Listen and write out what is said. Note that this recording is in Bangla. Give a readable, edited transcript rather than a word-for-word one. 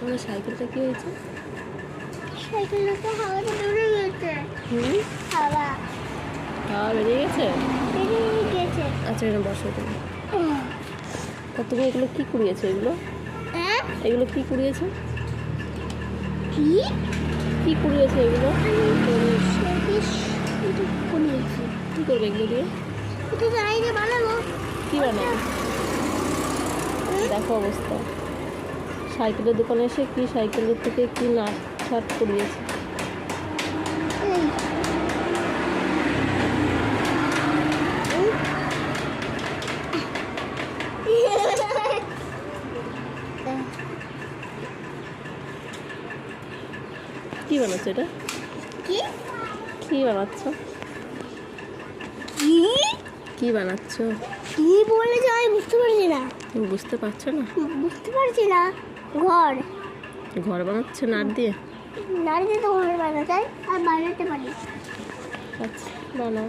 আমার সাইকেলটা কি হয়েছে? সাইকেলটা তো হাওয়াতে উড়ে গেছে। হাওয়া বেরিয়ে গেছে। বেরিয়ে গেছে। আচ্ছা, এখানে বসো তুমি। তা তুমি এগুলো কি কুড়িয়েছো? হ্যাঁ? এগুলো কি কুড়িয়েছো? কি কি কুড়িয়েছো এগুলো? কুড়িয়েছি। কি করবে এগুলো দিয়ে? এটা জানি যে বানাবো। কি বানাবে? দেখো অবস্থা। সাইকেলের দোকানে এসে কি সাইকেলের থেকে কি নাট ছাট কুড়িয়েছে। কি বানাচ্ছ এটা? কি বানাচ্ছ? কি বানাচ্ছ? কি বলে যাই বুঝতে পারছি না। তুমি বুঝতে পারছো না? বুঝতে পারছি না। ঘর ঘর বানাচ্ছে নাট দিয়ে? নাড়ি দিয়ে তো ঘর বানাতে চাই আর বানাতে পারি। আচ্ছা, বানাও।